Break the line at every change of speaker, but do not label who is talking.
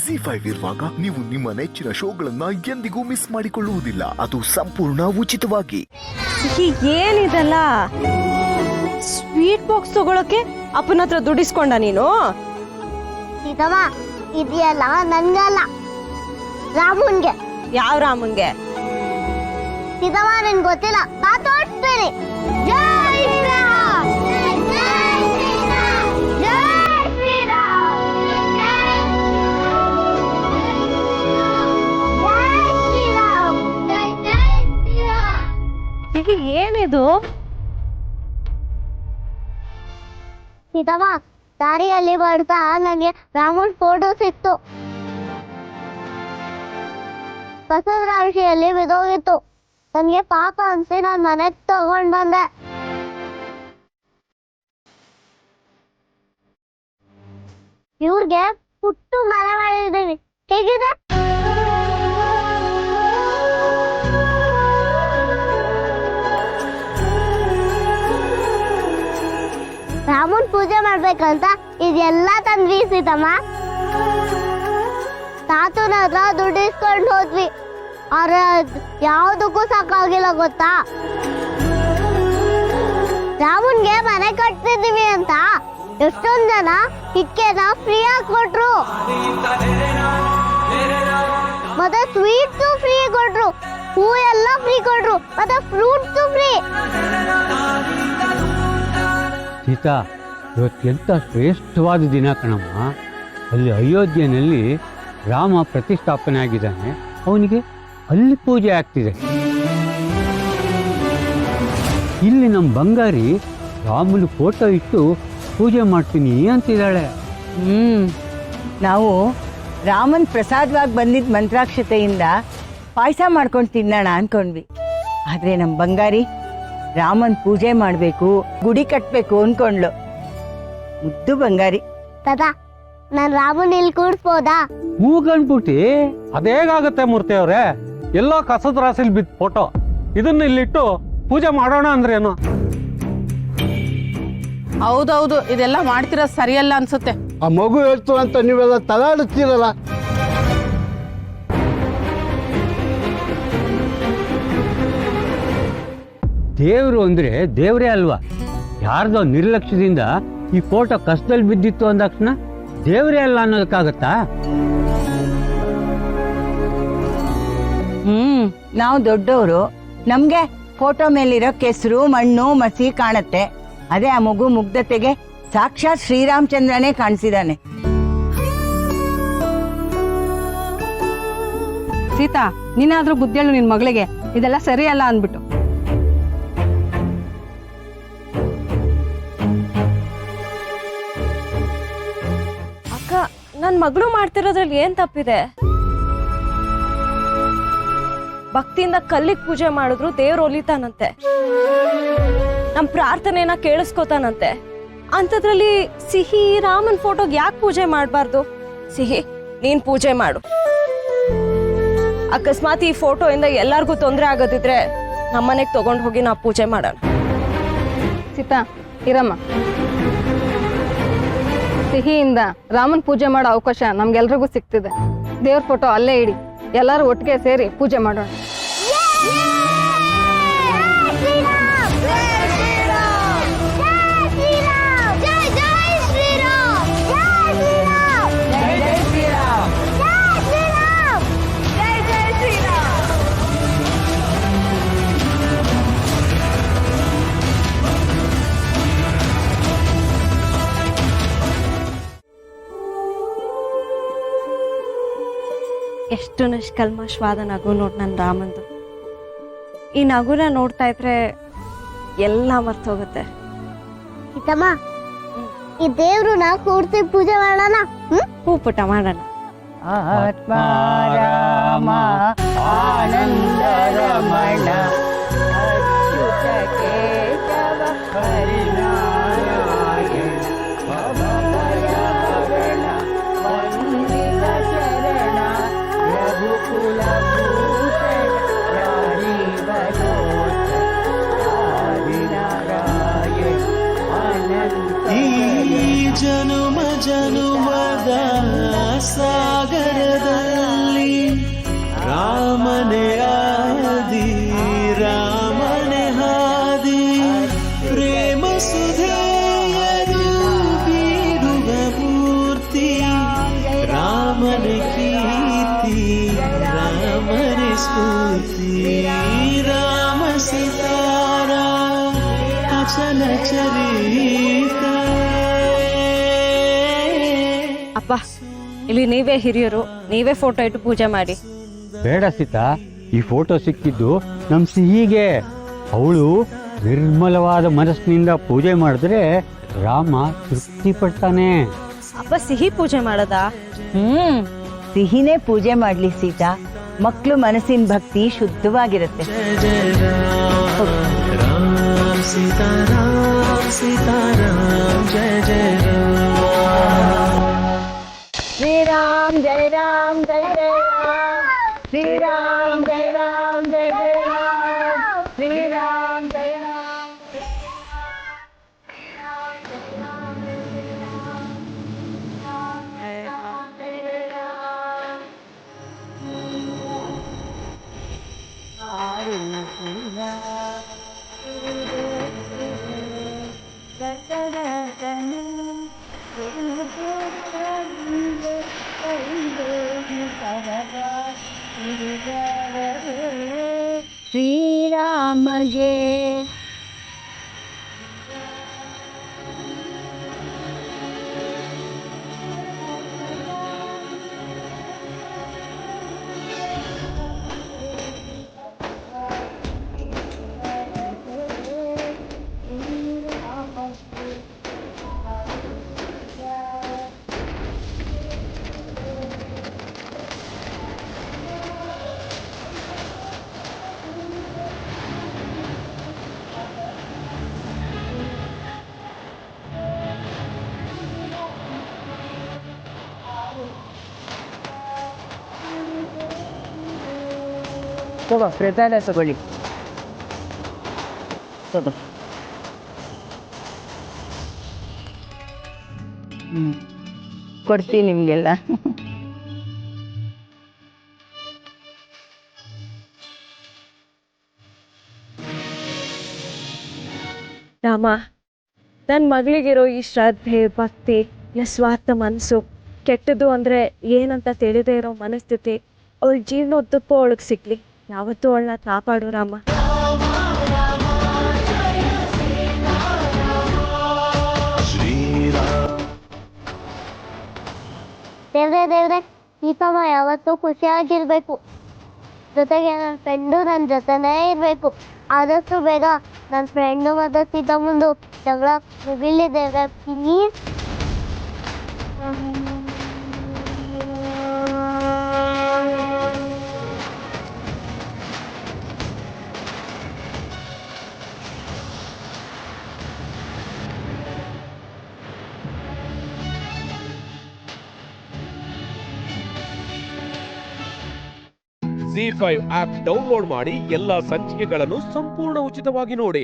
ZEE5 ಇರುವಾಗ ನೀವು ನಿಮ್ಮ ನೆಚ್ಚಿನ ಶೋಗಳನ್ನ ಎಂದಿಗೂ ಮಿಸ್ ಮಾಡಿಕೊಳ್ಳುವುದಿಲ್ಲ. ಅದು ಸಂಪೂರ್ಣ ಉಚಿತವಾಗಿ.
ಏನಿದಲ್ಲ ಸ್ವೀಟ್ ಬಾಕ್ಸ್ ತಗೊಳಕ್ಕೆ ಅಪ್ಪನ ಹತ್ರ ದುಡಿಸ್ಕೊಂಡ ನೀನು?
ಇದೆಯಲ್ಲ ನನ್ಗಲ್ಲ, ರಾಮುನ್ಗೆ.
ಯಾವ ರಾಮನ್ಗೆ?
ಇದಮ್ಮ ನನ್ ಗೊತ್ತಿಲ್ಲ, ನಾ ತೋರಿಸ್ತೀನಿ. ಜೈ ಶ್ರೀರಾಮ್, ಜೈ ಶ್ರೀರಾಮ್, ಜೈ ಶ್ರೀರಾಮ್, ಜೈ ಶ್ರೀರಾಮ್.
ಏನಿದು?
ಇದಮ್ಮ ದಾರಿಯಲ್ಲಿ ಬರ್ತಾ ನನಗೆ ರಾಮನ್ ಫೋಟೋ ಸಿಕ್ತು. ಬಸವ ರಾಶಿಯಲ್ಲಿ ಬಿದೋಗಿತ್ತು. ನನಗೆ ಪಾಪ ಅನ್ಸಿ ನಾನು ಮನೆಗೆ ತಗೊಂಡ್ ಬಂದೆ. ಇವ್ರಿಗೆ ಪುಟ್ಟು ಮನೆ ಮಾಡಿದ್ದೀನಿ, ಹೇಗಿದೆ? ರಾಮನ್ ಪೂಜೆ ಮಾಡ್ಬೇಕಂತ ಇದೆಲ್ಲ ತಂದ್ವಿ ಸೀತಮ್ಮ. ತಾತನ ಹತ್ರ ದುಡ್ಡು ಇಸ್ಕೊಂಡು ಹೋದ್ವಿ, ಆದ್ರೆ ಯಾವುದಕ್ಕೂ ಸಾಕಾಗಿಲ್ಲ ಗೊತ್ತಾ? ರಾಮನ್ಗೆ ಮನೆ ಕಟ್ತಿದೀವಿ ಅಂತ ಎಷ್ಟೊಂದ್ ಜನ ಹಿಕ್ಕೆನ ಫ್ರೀಯಾಗಿ ಕೊಟ್ರು, ಮತ್ತೆ ಸ್ವೀಟ್ಸು ಫ್ರೀ ಕೊಟ್ರು, ಹೂ ಎಲ್ಲ ಫ್ರೀ ಕೊಟ್ರು, ಮತ್ತೆ ಫ್ರೂಟ್ಸು ಫ್ರೀ.
ಸೀತಾ, ಇವತ್ತೆಂಥ ಶ್ರೇಷ್ಠವಾದ ದಿನ ಕಣಮ್ಮ. ಅಲ್ಲಿ ಅಯೋಧ್ಯೆಯಲ್ಲಿ ರಾಮ ಪ್ರತಿಷ್ಠಾಪನೆ ಆಗಿದ್ದಾನೆ, ಅವನಿಗೆ ಅಲ್ಲಿ ಪೂಜೆ ಆಗ್ತಿದೆ. ಇಲ್ಲಿ ನಮ್ಮ ಬಂಗಾರಿ ರಾಮನ ಫೋಟೋ ಇಟ್ಟು ಪೂಜೆ ಮಾಡ್ತೀನಿ ಅಂತಿದ್ದಾಳೆ.
ನಾವು ರಾಮನ್ ಪ್ರಸಾದವಾಗಿ ಬಂದಿದ್ದ ಮಂತ್ರಾಕ್ಷತೆಯಿಂದ ಪಾಯಸ ಮಾಡ್ಕೊಂಡು ತಿನ್ನೋಣ ಅನ್ಕೊಂಡ್ವಿ. ಆದ್ರೆ ನಮ್ಮ ಬಂಗಾರಿ ರಾಮನ್ ಪೂಜೆ ಮಾಡಬೇಕು, ಗುಡಿ ಕಟ್ಟಬೇಕು ಅನ್ಕೊಂಡ್ಲು. ಮುದ್ದು ಬಂಗಾರಿ.
ತಾತಾ, ನಾನ್ ರಾಮನ್ ಇಲ್ಲಿ ಕೂಡ್ಸ್ಬೋದಾ?
ಮೂಗನ್ಬಿಟ್ಟಿ ಅದೇಗಾಗತ್ತೆ ಮೂರ್ತಿ ಅವ್ರೆ? ಎಲ್ಲೋ ಕಸದ ರಾಸಿಲ್ ಬಿದ್ದ ಫೋಟೋ, ಇದನ್ನ ಇಲ್ಲಿಟ್ಟು ಪೂಜೆ ಮಾಡೋಣ ಅಂದ್ರೇನು?
ಹೌದೌದು, ಇದೆಲ್ಲ ಮಾಡ್ತಿರೋ ಸರಿಯಲ್ಲ ಅನ್ಸುತ್ತೆ.
ಆ ಮಗು ಹೇಳ್ತು ಅಂತ ನೀವೆಲ್ಲ ತಲಾಡುತ್ತೀರಲ್ಲ.
ದೇವರು ಅಂದ್ರೆ ದೇವರೇ ಅಲ್ವಾ? ಯಾರ್ದೋ ನಿರ್ಲಕ್ಷ್ಯದಿಂದ ಈ ಫೋಟೋ ಕಸದಲ್ಲಿ ಬಿದ್ದಿತ್ತು ಅಂದಾಕ್ಷಣ ದೇವರೇ ಅಲ್ಲ ಅನ್ನೋದಕ್ಕಾಗತ್ತಾ?
ನಾವು ದೊಡ್ಡವರು, ನಮ್ಗೆ ಫೋಟೋ ಮೇಲಿರೋ ಕೆಸರು ಮಣ್ಣು ಮಸಿ ಕಾಣತ್ತೆ. ಅದೇ ಆ ಮಗು ಮುಗ್ಧತೆಗೆ ಸಾಕ್ಷಾತ್ ಶ್ರೀರಾಮಚಂದ್ರನೇ ಕಾಣಿಸಿದಾನೆ.
ಸೀತಾ, ನೀನಾದ್ರೂ ಬುದ್ಧಿ ಹೇಳು ನಿನ್ ಮಗಳಿಗೆ, ಇದೆಲ್ಲ ಸರಿಯಲ್ಲ ಅಂದ್ಬಿಟ್ಟು.
ಅಕ್ಕ, ನನ್ ಮಗಳು ಮಾಡ್ತಿರೋದ್ರಲ್ಲಿ ಏನ್ ತಪ್ಪಿದೆ? ಭಕ್ತಿಯಿಂದ ಕಲ್ಲಿಗೆ ಪೂಜೆ ಮಾಡಿದ್ರು ದೇವ್ರು ಒಲಿತಾನಂತೆ, ನಮ್ ಪ್ರಾರ್ಥನೆನ ಕೇಳಿಸ್ಕೊತಾನಂತೆ. ಅಂಥದ್ರಲ್ಲಿ ಸಿಹಿ ರಾಮನ್ ಫೋಟೋಗೆ ಯಾಕೆ ಪೂಜೆ ಮಾಡಬಾರ್ದು? ಸಿಹಿ, ನೀನ್ ಪೂಜೆ ಮಾಡು. ಅಕಸ್ಮಾತ್ ಈ ಫೋಟೋ ಇಂದ ಎಲ್ಲಾರ್ಗೂ ತೊಂದರೆ ಆಗೋದಿದ್ರೆ ನಮ್ಮನೆಗೆ ತಗೊಂಡ್ ಹೋಗಿ ನಾವು ಪೂಜೆ ಮಾಡೋಣ.
ಸೀತಾ, ಇರಮ್ಮ. ಸಿಹಿಯಿಂದ ರಾಮನ್ ಪೂಜೆ ಮಾಡೋ ಅವಕಾಶ ನಮ್ಗೆಲ್ರಿಗೂ ಸಿಗ್ತಿದೆ. ದೇವ್ರ ಫೋಟೋ ಅಲ್ಲೇ ಇಡಿ, ಎಲ್ಲರೂ ಒಟ್ಟಿಗೆ ಸೇರಿ ಪೂಜೆ ಮಾಡೋಣ.
ಎಷ್ಟು ನಿಷ್ಕಲ್ಮಶವಾದ ನಗು ನೋಡ್ ನನ್ ರಾಮಂದು. ಈ ನಗುನ ನೋಡ್ತಾ ಇದ್ರೆ ಎಲ್ಲ ಮರ್ತೋಗುತ್ತೆ.
ಸೀತಮ್ಮ, ಈ ದೇವ್ರು ನಾ ಕೂರ್ಸಿ ಪೂಜೆ ಮಾಡೋಣ.
ಹೂ ಪುಟ ಮಾಡೋಣ.
ಆತ್ಮ ರಾಮ ಆನಂದ ರಮಣ ಅಚ್ಯುತ ಕೇಶವ ಹರಿನಾರಾಯಣ ಭವಭಯಹರಣ ವಂದಿತ ಶರಣ ರಘುಕುಲ ಭೂಷಣ ಹರಿವಯೋತ ಹರಿನಾರಾಯಣ ಅನಂತ
ಈ ಜನುಮ ಜನುಮದ ಸಾಗರ ಸಾಗರದಲ್ಲಿ ರಾಮನೆ ಆದಿ ರಾಮನೆ ಹಾದಿ ಪ್ರೇಮ ಸುಧೆಯರು ಬೀರುವ ಮೂರ್ತಿ ರಾಮನೆ ಕೀರ್ತಿ ರಾಮನೆ ಸ್ಫೂರ್ತಿ ರಾಮ ಸಿತಾರ ಅಚಲ ಚರಿತ.
ಅಪ್ಪ ಇಲ್ಲಿ ನೀವೇ ಹಿರಿಯರು, ನೀವೇ ಫೋಟೋ ಇಟ್ಟು ಪೂಜೆ ಮಾಡಿ.
ಬೇಡ ಸೀತಾ, ಈ ಫೋಟೋ ಸಿಕ್ಕಿದ್ದು ನಮ್ ಸಿಹಿಗೆ. ಅವಳು ನಿರ್ಮಲವಾದ ಮನಸ್ಸಿನಿಂದ ಪೂಜೆ ಮಾಡಿದ್ರೆ ರಾಮ ತೃಪ್ತಿ ಪಡ್ತಾನೆ.
ಅಪ್ಪ ಸಿಹಿ ಪೂಜೆ ಮಾಡದಾ?
ಸಿಹಿನೇ ಪೂಜೆ ಮಾಡ್ಲಿ ಸೀತಾ, ಮಕ್ಕಳು ಮನಸ್ಸಿನ ಭಕ್ತಿ ಶುದ್ಧವಾಗಿರುತ್ತೆ.
ರಾಮ ಸೀತಾರಾಮ್ ಸೀತಾರಾಮ್ ಜಯ ಜಯ ರಾಮ.
ಶ್ರೀರಾಮ್ ಜಯ ರಾಮ್ ಜಯ ಜಯ ರಾಮ್, ಶ್ರೀರಾಮ್ ಜಯ ರಾಮ್ ಜಯ ಜಯ ರಾಮ್, ಶ್ರೀರಾಮ್ ಜಯ ರಾಮ್. ಶ್ರೀರಾಮಗೆ ತಗೋ ಪ್ರಸಾದ ತಗೊಳ್ಳಿ. ತಗೋ. ಕೊಡ್ತೀನಿ ನಿಮಗೆಲ್ಲ.
ರಾಮ, ನನ್ನ ಮಗಳಿಗಿರೋ ಈ ಶ್ರದ್ಧೆ ಭಕ್ತಿ ನಿಸ್ವಾರ್ಥ ಮನಸ್ಸು, ಕೆಟ್ಟದ್ದು ಅಂದರೆ ಏನಂತ ತಿಳಿದೇ ಇರೋ ಮನಸ್ಥಿತಿ ಅವಳ ಜೀವನೋದ್ದಕ್ಕೂ ಅವಳಿಗೆ ಸಿಗ್ಲಿ. ಯಾವತ್ತೂ ಅವಳನ್ನ ಕಾಪಾಡು ರಾಮ.
ದೇವ್ರೆ ದೇವ್ರೆ, ದೀಪಮ್ಮ ಯಾವತ್ತೂ ಖುಷಿಯಾಗಿರ್ಬೇಕು, ಜೊತೆಗೆ ನನ್ನ ಫ್ರೆಂಡು ನನ್ನ ಜೊತೆನೇ ಇರಬೇಕು. ಆದಷ್ಟು ಬೇಗ ನನ್ನ ಫ್ರೆಂಡು ಮತ್ತು ಸೀತಮ್ಮಂದು ಜಗಳ ಮುಗಿಲಿ ದೇವ್ರೆ, ಪ್ಲೀಸ್.
ZEE5 ಆಪ್ ಡೌನ್ಲೋಡ್ ಮಾಡಿ ಎಲ್ಲಾ ಸಂಚಿಕೆಗಳನ್ನು ಸಂಪೂರ್ಣ ಉಚಿತವಾಗಿ ನೋಡಿ.